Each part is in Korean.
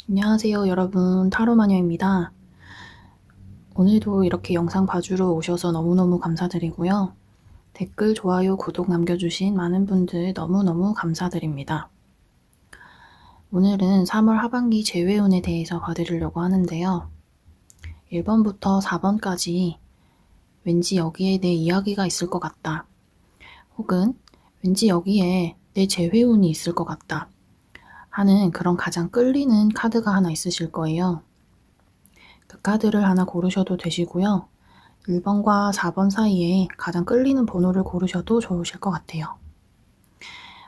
안녕하세요 여러분, 타로마녀입니다. 오늘도 이렇게 영상 봐주러 오셔서 너무너무 감사드리고요. 댓글, 좋아요, 구독 남겨주신 많은 분들 너무너무 감사드립니다. 오늘은 3월 하반기 재회운에 대해서 봐드리려고 하는데요. 1번부터 4번까지 왠지 여기에 내 이야기가 있을 것 같다, 혹은 왠지 여기에 내 재회운이 있을 것 같다 하는 그런 가장 끌리는 카드가 하나 있으실 거예요. 그 카드를 하나 고르셔도 되시고요. 1번과 4번 사이에 가장 끌리는 번호를 고르셔도 좋으실 것 같아요.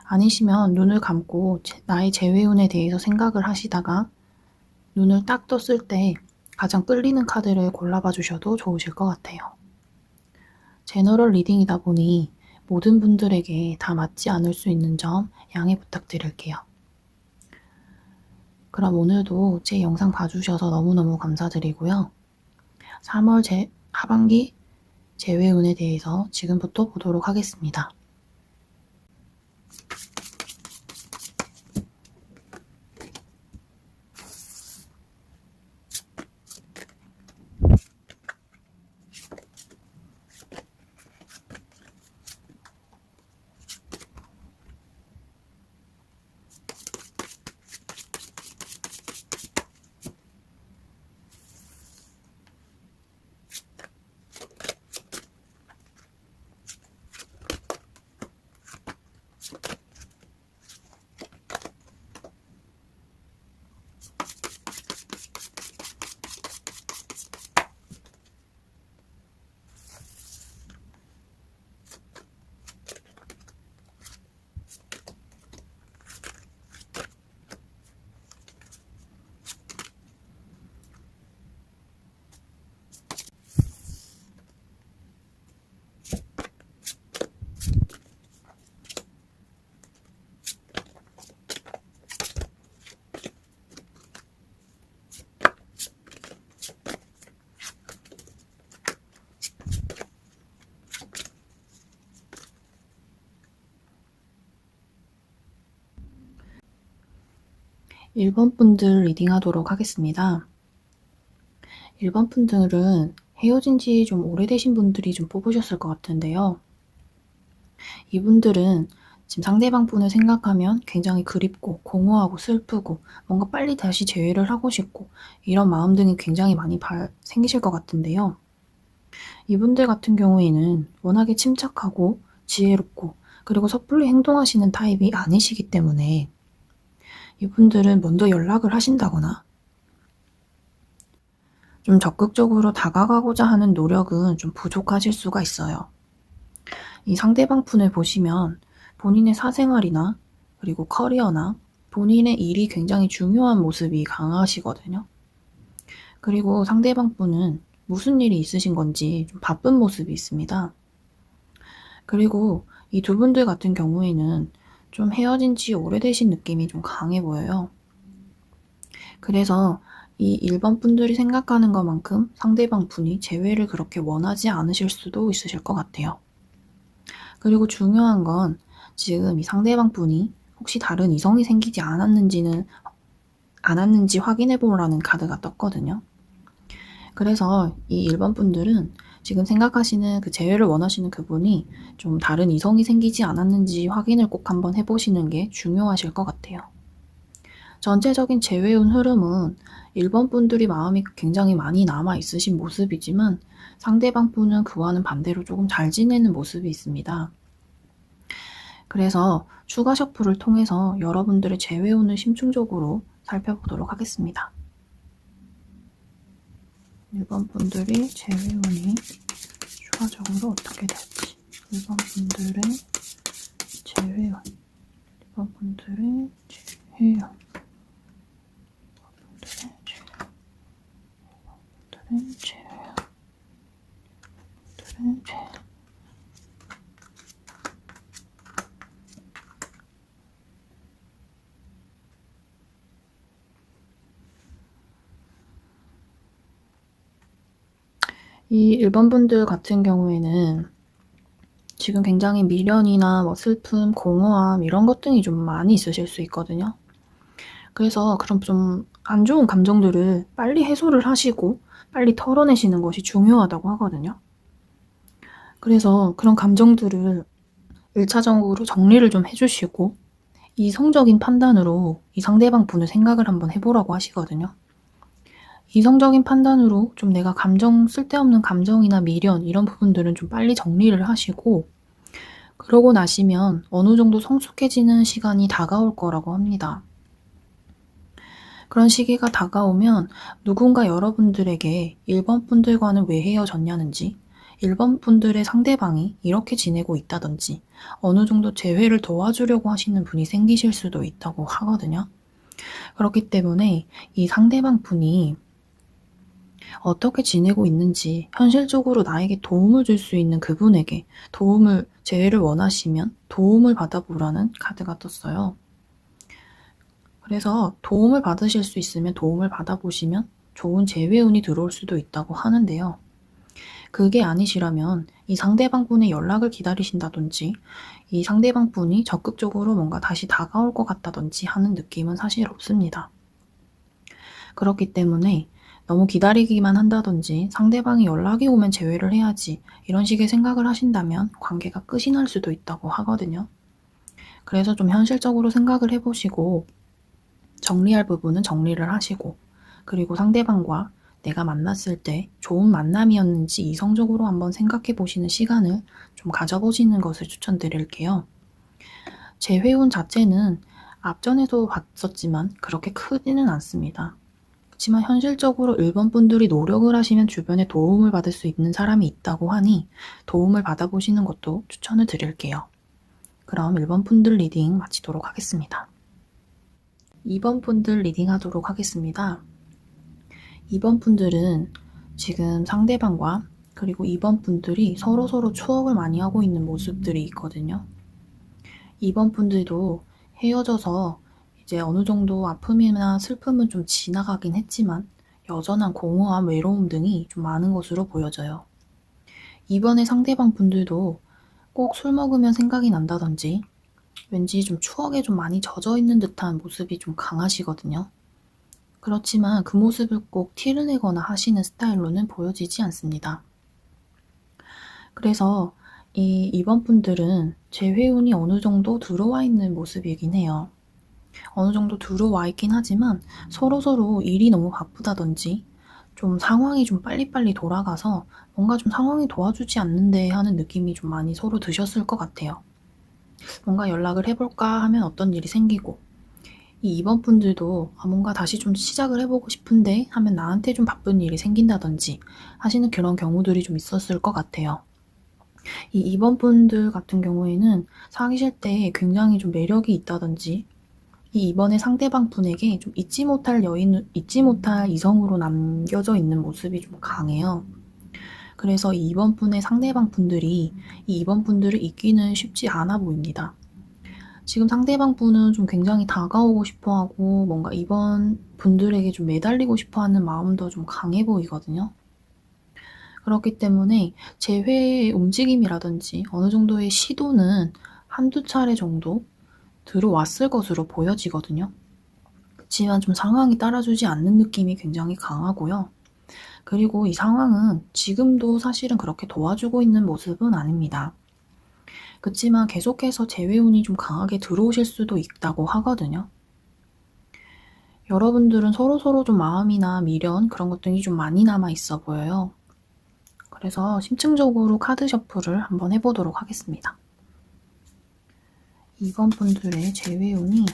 아니시면 눈을 감고 나의 재회운에 대해서 생각을 하시다가 눈을 딱 떴을 때 가장 끌리는 카드를 골라봐 주셔도 좋으실 것 같아요. 제너럴 리딩이다 보니 모든 분들에게 다 맞지 않을 수 있는 점 양해 부탁드릴게요. 그럼 오늘도 제 영상 봐주셔서 너무너무 감사드리고요. 3월 하반기 재회운에 대해서 지금부터 보도록 하겠습니다. 일 번 분들 리딩하도록 하겠습니다. 1번 분들은 헤어진 지 좀 오래되신 분들이 좀 뽑으셨을 것 같은데요. 이분들은 지금 상대방 분을 생각하면 굉장히 그립고 공허하고 슬프고 뭔가 빨리 다시 재회를 하고 싶고 이런 마음 등이 굉장히 많이 생기실 것 같은데요. 이분들 같은 경우에는 워낙에 침착하고 지혜롭고 그리고 섣불리 행동하시는 타입이 아니시기 때문에 이분들은 먼저 연락을 하신다거나 좀 적극적으로 다가가고자 하는 노력은 좀 부족하실 수가 있어요. 이 상대방 분을 보시면 본인의 사생활이나 그리고 커리어나 본인의 일이 굉장히 중요한 모습이 강하시거든요. 그리고 상대방 분은 무슨 일이 있으신 건지 좀 바쁜 모습이 있습니다. 그리고 이 두 분들 같은 경우에는 좀 헤어진 지 오래되신 느낌이 좀 강해 보여요. 그래서 이 1번 분들이 생각하는 것만큼 상대방 분이 재회를 그렇게 원하지 않으실 수도 있으실 것 같아요. 그리고 중요한 건 지금 이 상대방 분이 혹시 다른 이성이 생기지 않았는지 확인해 보라는 카드가 떴거든요. 그래서 이 1번 분들은 지금 생각하시는 그 재회를 원하시는 그분이 좀 다른 이성이 생기지 않았는지 확인을 꼭 한번 해보시는 게 중요하실 것 같아요. 전체적인 재회운 흐름은 1번 분들이 마음이 굉장히 많이 남아 있으신 모습이지만 상대방 분은 그와는 반대로 조금 잘 지내는 모습이 있습니다. 그래서 추가 셔플을 통해서 여러분들의 재회운을 심층적으로 살펴보도록 하겠습니다. 1번 분들이 재회운이 추가적으로 어떻게 될지, 1번 분들의 재회운, 1번 분들의 재회운, 1번 분들의 재회운, 1번 분들의 재회운, 1번 분들의 재회운. 이 1번 분들 같은 경우에는 지금 굉장히 미련이나 뭐 슬픔, 공허함 이런 것 등이 좀 많이 있으실 수 있거든요. 그래서 그런 좀 안 좋은 감정들을 빨리 해소를 하시고 빨리 털어내시는 것이 중요하다고 하거든요. 그래서 그런 감정들을 1차적으로 정리를 좀 해주시고 이성적인 판단으로 이 상대방 분을 생각을 한번 해보라고 하시거든요. 이성적인 판단으로 좀 내가 쓸데없는 감정이나 미련 이런 부분들은 좀 빨리 정리를 하시고 그러고 나시면 어느 정도 성숙해지는 시간이 다가올 거라고 합니다. 그런 시기가 다가오면 누군가 여러분들에게 1번 분들과는 왜 헤어졌냐는지 1번 분들의 상대방이 이렇게 지내고 있다든지 어느 정도 재회를 도와주려고 하시는 분이 생기실 수도 있다고 하거든요. 그렇기 때문에 이 상대방 분이 어떻게 지내고 있는지 현실적으로 나에게 도움을 줄 수 있는 그분에게 재회를 원하시면 도움을 받아보라는 카드가 떴어요. 그래서 도움을 받으실 수 있으면 도움을 받아보시면 좋은 재회운이 들어올 수도 있다고 하는데요. 그게 아니시라면 이 상대방 분의 연락을 기다리신다든지 이 상대방 분이 적극적으로 뭔가 다시 다가올 것 같다든지 하는 느낌은 사실 없습니다. 그렇기 때문에 너무 기다리기만 한다든지 상대방이 연락이 오면 재회를 해야지 이런 식의 생각을 하신다면 관계가 끝이 날 수도 있다고 하거든요. 그래서 좀 현실적으로 생각을 해보시고 정리할 부분은 정리를 하시고 그리고 상대방과 내가 만났을 때 좋은 만남이었는지 이성적으로 한번 생각해 보시는 시간을 좀 가져보시는 것을 추천드릴게요. 재회운 자체는 앞전에도 봤었지만 그렇게 크지는 않습니다. 그렇지만 현실적으로 1번 분들이 노력을 하시면 주변에 도움을 받을 수 있는 사람이 있다고 하니 도움을 받아보시는 것도 추천을 드릴게요. 그럼 1번 분들 리딩 마치도록 하겠습니다. 2번 분들 리딩 하도록 하겠습니다. 2번 분들은 지금 상대방과 그리고 2번 분들이 서로서로 추억을 많이 하고 있는 모습들이 있거든요. 2번 분들도 헤어져서 이제 어느 정도 아픔이나 슬픔은 좀 지나가긴 했지만 여전한 공허함, 외로움 등이 좀 많은 것으로 보여져요. 이번에 상대방 분들도 꼭 술 먹으면 생각이 난다든지 왠지 좀 추억에 좀 많이 젖어 있는 듯한 모습이 좀 강하시거든요. 그렇지만 그 모습을 꼭 티를 내거나 하시는 스타일로는 보여지지 않습니다. 그래서 이번 분들은 재회운이 어느 정도 들어와 있는 모습이긴 해요. 어느 정도 들어와 있긴 하지만 서로서로 일이 너무 바쁘다든지 좀 상황이 좀 빨리빨리 돌아가서 뭔가 좀 상황이 도와주지 않는데 하는 느낌이 좀 많이 서로 드셨을 것 같아요. 뭔가 연락을 해볼까 하면 어떤 일이 생기고 이 2번 분들도 뭔가 다시 좀 시작을 해보고 싶은데 하면 나한테 좀 바쁜 일이 생긴다든지 하시는 그런 경우들이 좀 있었을 것 같아요. 이 2번 분들 같은 경우에는 사귀실 때 굉장히 좀 매력이 있다든지 이번에 상대방 분에게 좀 잊지 못할 이성으로 남겨져 있는 모습이 좀 강해요. 그래서 이번 분의 상대방 분들이 이번 분들을 잊기는 쉽지 않아 보입니다. 지금 상대방 분은 좀 굉장히 다가오고 싶어 하고 뭔가 이번 분들에게 좀 매달리고 싶어 하는 마음도 좀 강해 보이거든요. 그렇기 때문에 재회의 움직임이라든지 어느 정도의 시도는 한두 차례 정도 들어왔을 것으로 보여지거든요. 그렇지만 좀 상황이 따라주지 않는 느낌이 굉장히 강하고요. 그리고 이 상황은 지금도 사실은 그렇게 도와주고 있는 모습은 아닙니다. 그렇지만 계속해서 재회운이 좀 강하게 들어오실 수도 있다고 하거든요. 여러분들은 서로서로 좀 마음이나 미련 그런 것들이 좀 많이 남아 있어 보여요. 그래서 심층적으로 카드 셔플을 한번 해보도록 하겠습니다. 2번 분들의 재회운이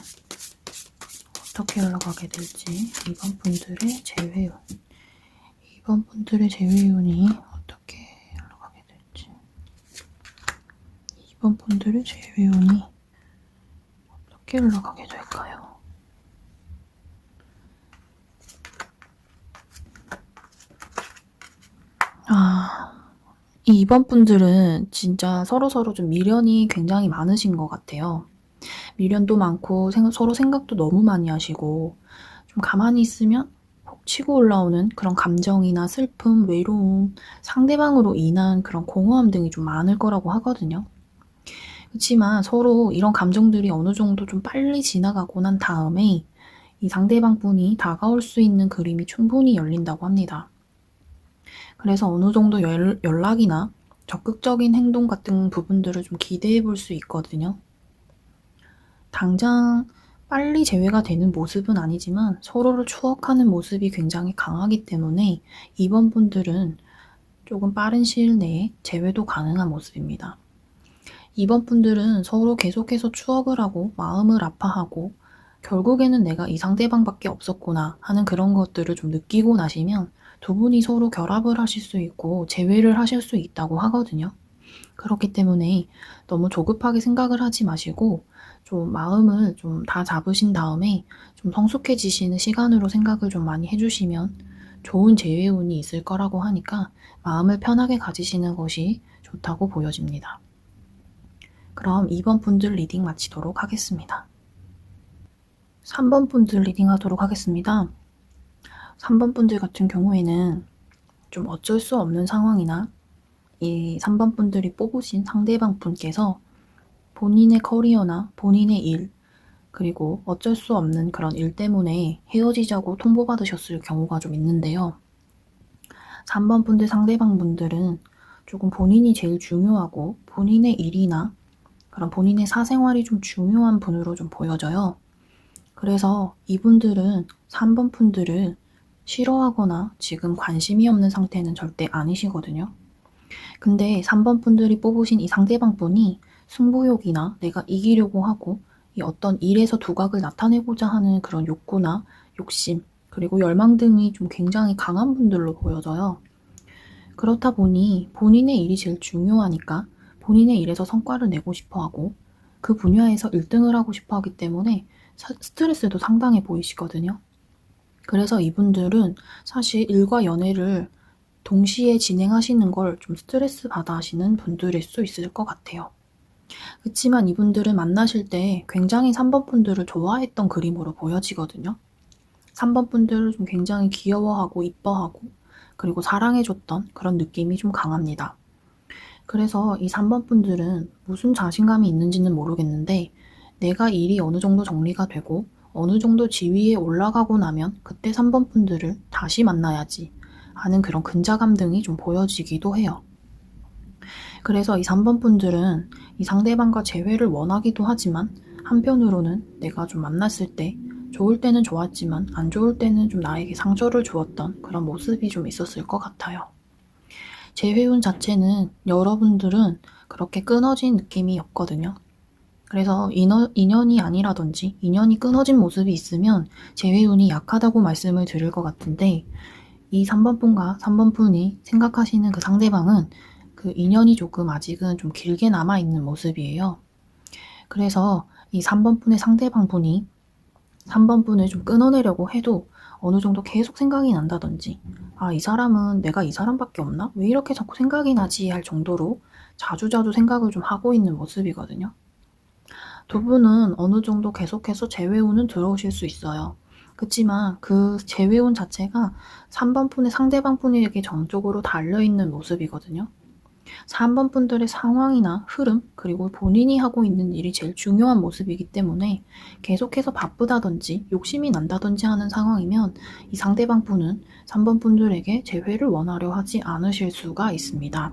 어떻게 흘러가게 될지 2번 분들의 재회운 2번 분들의 재회운이 어떻게 흘러가게 될지 2번 분들의 재회운이 어떻게 흘러가게 될까요? 이 2번 분들은 진짜 서로서로 좀 미련이 굉장히 많으신 것 같아요. 미련도 많고 서로 생각도 너무 많이 하시고 좀 가만히 있으면 폭 치고 올라오는 그런 감정이나 슬픔, 외로움, 상대방으로 인한 그런 공허함 등이 좀 많을 거라고 하거든요. 그렇지만 서로 이런 감정들이 어느 정도 좀 빨리 지나가고 난 다음에 이 상대방 분이 다가올 수 있는 그림이 충분히 열린다고 합니다. 그래서 어느 정도 연락이나 적극적인 행동 같은 부분들을 좀 기대해 볼 수 있거든요. 당장 빨리 재회가 되는 모습은 아니지만 서로를 추억하는 모습이 굉장히 강하기 때문에 이번 분들은 조금 빠른 시일 내에 재회도 가능한 모습입니다. 이번 분들은 서로 계속해서 추억을 하고 마음을 아파하고 결국에는 내가 이 상대방밖에 없었구나 하는 그런 것들을 좀 느끼고 나시면 두 분이 서로 결합을 하실 수 있고 재회를 하실 수 있다고 하거든요. 그렇기 때문에 너무 조급하게 생각을 하지 마시고 좀 마음을 좀 다 잡으신 다음에 좀 성숙해지시는 시간으로 생각을 좀 많이 해주시면 좋은 재회운이 있을 거라고 하니까 마음을 편하게 가지시는 것이 좋다고 보여집니다. 그럼 2번 분들 리딩 마치도록 하겠습니다. 3번 분들 리딩 하도록 하겠습니다. 3번 분들 같은 경우에는 좀 어쩔 수 없는 상황이나 이 3번 분들이 뽑으신 상대방 분께서 본인의 커리어나 본인의 일, 그리고 어쩔 수 없는 그런 일 때문에 헤어지자고 통보받으셨을 경우가 좀 있는데요. 3번 분들 상대방 분들은 조금 본인이 제일 중요하고 본인의 일이나 그런 본인의 사생활이 좀 중요한 분으로 좀 보여져요. 그래서 이분들은 3번 분들을 싫어하거나 지금 관심이 없는 상태는 절대 아니시거든요. 근데 3번 분들이 뽑으신 이 상대방 분이 승부욕이나 내가 이기려고 하고 이 어떤 일에서 두각을 나타내고자 하는 그런 욕구나 욕심, 그리고 열망 등이 좀 굉장히 강한 분들로 보여져요. 그렇다 보니 본인의 일이 제일 중요하니까 본인의 일에서 성과를 내고 싶어 하고 그 분야에서 1등을 하고 싶어 하기 때문에 스트레스도 상당해 보이시거든요. 그래서 이분들은 사실 일과 연애를 동시에 진행하시는 걸 좀 스트레스 받아 하시는 분들일 수 있을 것 같아요. 그렇지만 이분들은 만나실 때 굉장히 3번 분들을 좋아했던 그림으로 보여지거든요. 3번 분들을 좀 굉장히 귀여워하고 이뻐하고 그리고 사랑해줬던 그런 느낌이 좀 강합니다. 그래서 이 3번 분들은 무슨 자신감이 있는지는 모르겠는데 내가 일이 어느 정도 정리가 되고 어느 정도 지위에 올라가고 나면 그때 3번 분들을 다시 만나야지 하는 그런 근자감 등이 좀 보여지기도 해요. 그래서 이 3번 분들은 이 상대방과 재회를 원하기도 하지만 한편으로는 내가 좀 만났을 때 좋을 때는 좋았지만 안 좋을 때는 좀 나에게 상처를 주었던 그런 모습이 좀 있었을 것 같아요. 재회운 자체는 여러분들은 그렇게 끊어진 느낌이 없거든요. 그래서 인연이 아니라든지 인연이 끊어진 모습이 있으면 재회운이 약하다고 말씀을 드릴 것 같은데 이 3번 분과 3번 분이 생각하시는 그 상대방은 그 인연이 조금 아직은 좀 길게 남아있는 모습이에요. 그래서 이 3번 분의 상대방 분이 3번 분을 좀 끊어내려고 해도 어느 정도 계속 생각이 난다든지 아, 이 사람은 내가 이 사람밖에 없나? 왜 이렇게 자꾸 생각이 나지? 할 정도로 자주자주 생각을 좀 하고 있는 모습이거든요. 두 분은 어느 정도 계속해서 재회운은 들어오실 수 있어요. 그렇지만 그 재회운 자체가 3번 분의 상대방 분에게 정적으로 달려있는 모습이거든요. 3번 분들의 상황이나 흐름, 그리고 본인이 하고 있는 일이 제일 중요한 모습이기 때문에 계속해서 바쁘다든지 욕심이 난다든지 하는 상황이면 이 상대방 분은 3번 분들에게 재회를 원하려 하지 않으실 수가 있습니다.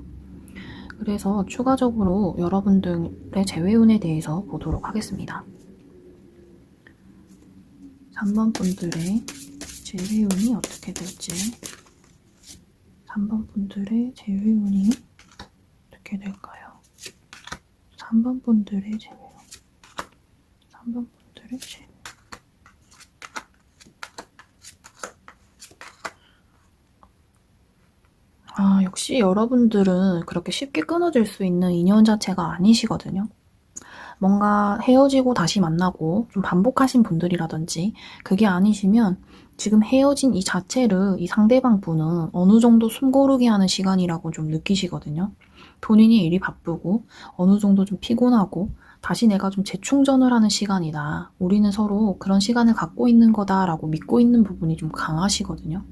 그래서 추가적으로 여러분들의 재회운에 대해서 보도록 하겠습니다. 3번 분들의 재회운이 어떻게 될지 3번 분들의 재회운이 어떻게 될까요? 3번 분들의 재회운 3번 분들의 재회운 아, 역시 여러분들은 그렇게 쉽게 끊어질 수 있는 인연 자체가 아니시거든요. 뭔가 헤어지고 다시 만나고 좀 반복하신 분들이라든지 그게 아니시면 지금 헤어진 이 자체를 이 상대방 분은 어느 정도 숨고르게 하는 시간이라고 좀 느끼시거든요. 본인이 일이 바쁘고 어느 정도 좀 피곤하고 다시 내가 좀 재충전을 하는 시간이다. 우리는 서로 그런 시간을 갖고 있는 거다라고 믿고 있는 부분이 좀 강하시거든요.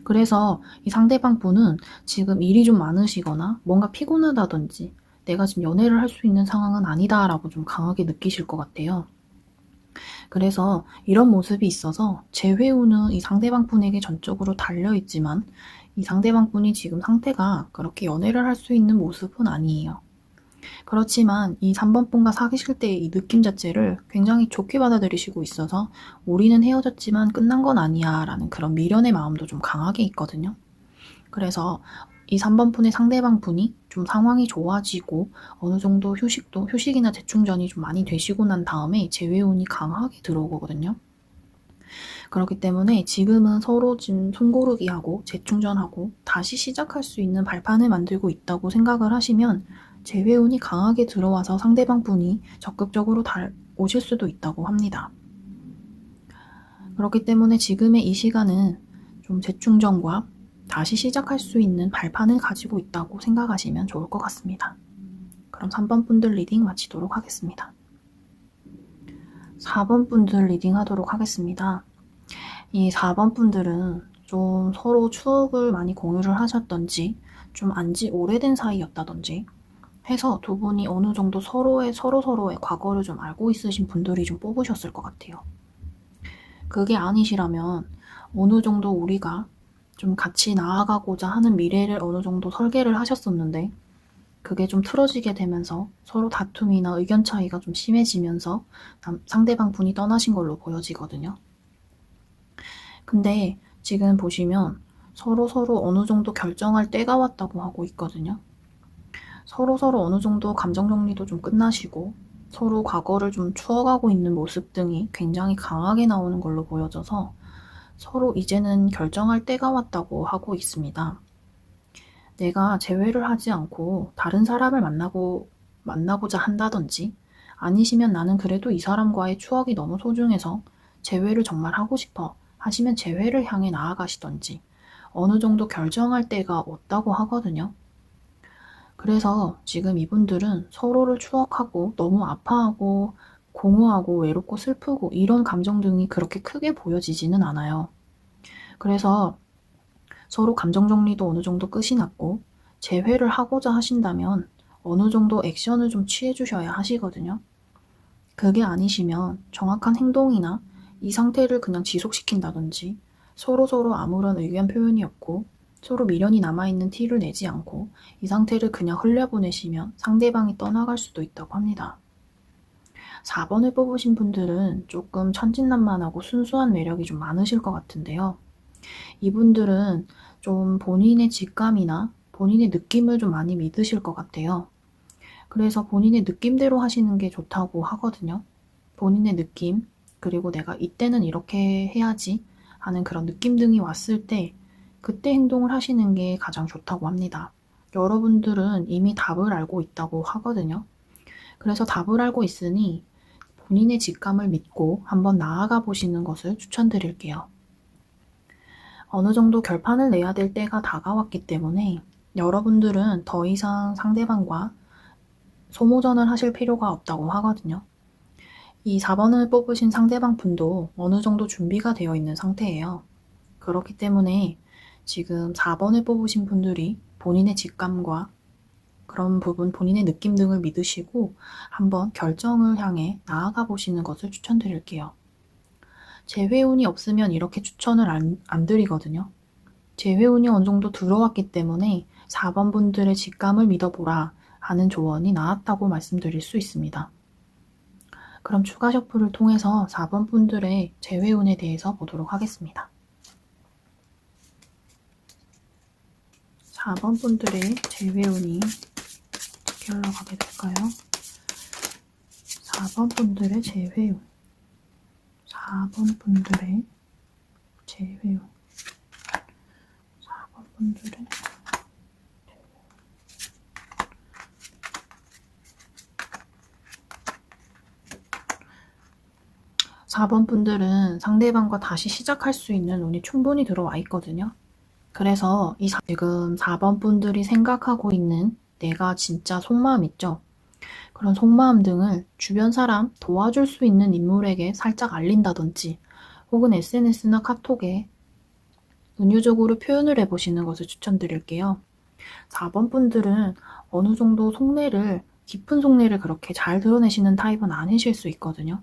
그래서 이 상대방 분은 지금 일이 좀 많으시거나 뭔가 피곤하다든지 내가 지금 연애를 할 수 있는 상황은 아니다라고 좀 강하게 느끼실 것 같아요. 그래서 이런 모습이 있어서 재회운은 이 상대방 분에게 전적으로 달려있지만 이 상대방 분이 지금 상태가 그렇게 연애를 할 수 있는 모습은 아니에요. 그렇지만 이 3번 분과 사귀실 때의 이 느낌 자체를 굉장히 좋게 받아들이시고 있어서 우리는 헤어졌지만 끝난 건 아니야 라는 그런 미련의 마음도 좀 강하게 있거든요. 그래서 이 3번 분의 상대방 분이 좀 상황이 좋아지고 어느 정도 휴식이나 재충전이 좀 많이 되시고 난 다음에 재회운이 강하게 들어오거든요. 그렇기 때문에 지금은 서로 지금 손고르기하고 재충전하고 다시 시작할 수 있는 발판을 만들고 있다고 생각을 하시면 재회운이 강하게 들어와서 상대방 분이 적극적으로 오실 수도 있다고 합니다. 그렇기 때문에 지금의 이 시간은 좀 재충전과 다시 시작할 수 있는 발판을 가지고 있다고 생각하시면 좋을 것 같습니다. 그럼 3번 분들 리딩 마치도록 하겠습니다. 4번 분들 리딩 하도록 하겠습니다. 이 4번 분들은 좀 서로 추억을 많이 공유를 하셨던지 좀 안지 오래된 사이였다던지 해서 두 분이 어느 정도 서로의 과거를 좀 알고 있으신 분들이 좀 뽑으셨을 것 같아요. 그게 아니시라면 어느 정도 우리가 좀 같이 나아가고자 하는 미래를 어느 정도 설계를 하셨었는데 그게 좀 틀어지게 되면서 서로 다툼이나 의견 차이가 좀 심해지면서 상대방 분이 떠나신 걸로 보여지거든요. 근데 지금 보시면 서로 어느 정도 결정할 때가 왔다고 하고 있거든요. 서로 어느 정도 감정 정리도 좀 끝나시고 서로 과거를 좀 추억하고 있는 모습 등이 굉장히 강하게 나오는 걸로 보여져서 서로 이제는 결정할 때가 왔다고 하고 있습니다. 내가 재회를 하지 않고 다른 사람을 만나고자 한다든지 아니시면 나는 그래도 이 사람과의 추억이 너무 소중해서 재회를 정말 하고 싶어 하시면 재회를 향해 나아가시던지 어느 정도 결정할 때가 왔다고 하거든요. 그래서 지금 이분들은 서로를 추억하고 너무 아파하고 공허하고 외롭고 슬프고 이런 감정 등이 그렇게 크게 보여지지는 않아요. 그래서 서로 감정 정리도 어느 정도 끝이 났고 재회를 하고자 하신다면 어느 정도 액션을 좀 취해 주셔야 하시거든요. 그게 아니시면 정확한 행동이나 이 상태를 그냥 지속시킨다든지 서로 아무런 의견 표현이 없고 서로 미련이 남아있는 티를 내지 않고 이 상태를 그냥 흘려보내시면 상대방이 떠나갈 수도 있다고 합니다. 4번을 뽑으신 분들은 조금 천진난만하고 순수한 매력이 좀 많으실 것 같은데요. 이분들은 좀 본인의 직감이나 본인의 느낌을 좀 많이 믿으실 것 같아요. 그래서 본인의 느낌대로 하시는 게 좋다고 하거든요. 본인의 느낌, 그리고 내가 이때는 이렇게 해야지 하는 그런 느낌 등이 왔을 때 그때 행동을 하시는 게 가장 좋다고 합니다. 여러분들은 이미 답을 알고 있다고 하거든요. 그래서 답을 알고 있으니 본인의 직감을 믿고 한번 나아가 보시는 것을 추천드릴게요. 어느 정도 결판을 내야 될 때가 다가왔기 때문에 여러분들은 더 이상 상대방과 소모전을 하실 필요가 없다고 하거든요. 이 4번을 뽑으신 상대방 분도 어느 정도 준비가 되어 있는 상태예요. 그렇기 때문에 지금 4번을 뽑으신 분들이 본인의 직감과 그런 부분, 본인의 느낌 등을 믿으시고 한번 결정을 향해 나아가 보시는 것을 추천드릴게요. 재회운이 없으면 이렇게 추천을 안 드리거든요. 재회운이 어느 정도 들어왔기 때문에 4번 분들의 직감을 믿어보라 하는 조언이 나왔다고 말씀드릴 수 있습니다. 그럼 추가 셔플을 통해서 4번 분들의 재회운에 대해서 보도록 하겠습니다. 4번 분들의 재회운이 어떻게 흘러가게 될까요? 4번 분들의 재회운. 4번 분들의 재회운. 4번 분들의 4번 분들은 상대방과 다시 시작할 수 있는 운이 충분히 들어와 있거든요. 그래서 지금 4번 분들이 생각하고 있는 내가 진짜 속마음 있죠? 그런 속마음 등을 주변 사람, 도와줄 수 있는 인물에게 살짝 알린다든지 혹은 SNS나 카톡에 은유적으로 표현을 해보시는 것을 추천드릴게요. 4번 분들은 어느 정도 깊은 속내를 그렇게 잘 드러내시는 타입은 아니실 수 있거든요.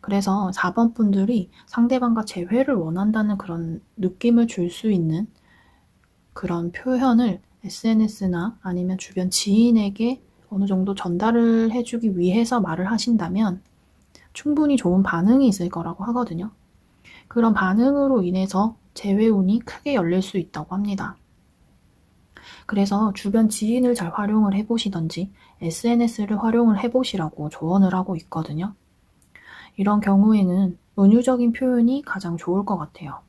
그래서 4번 분들이 상대방과 재회를 원한다는 그런 느낌을 줄 수 있는 그런 표현을 SNS나 아니면 주변 지인에게 어느 정도 전달을 해주기 위해서 말을 하신다면 충분히 좋은 반응이 있을 거라고 하거든요. 그런 반응으로 인해서 재회운이 크게 열릴 수 있다고 합니다. 그래서 주변 지인을 잘 활용을 해보시던지 SNS를 활용을 해보시라고 조언을 하고 있거든요. 이런 경우에는 은유적인 표현이 가장 좋을 것 같아요.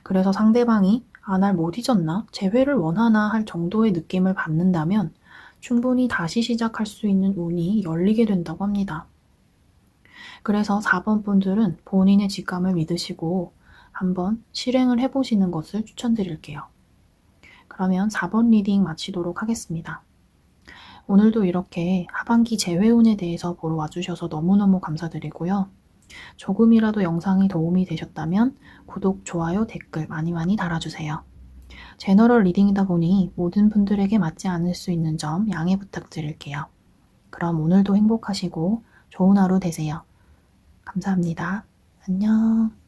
그래서 상대방이 날 못 잊었나? 재회를 원하나 할 정도의 느낌을 받는다면 충분히 다시 시작할 수 있는 운이 열리게 된다고 합니다. 그래서 4번 분들은 본인의 직감을 믿으시고 한번 실행을 해보시는 것을 추천드릴게요. 그러면 4번 리딩 마치도록 하겠습니다. 오늘도 이렇게 하반기 재회운에 대해서 보러 와주셔서 너무너무 감사드리고요. 조금이라도 영상이 도움이 되셨다면 구독, 좋아요, 댓글 많이 많이 달아주세요. 제너럴 리딩이다 보니 모든 분들에게 맞지 않을 수 있는 점 양해 부탁드릴게요. 그럼 오늘도 행복하시고 좋은 하루 되세요. 감사합니다. 안녕.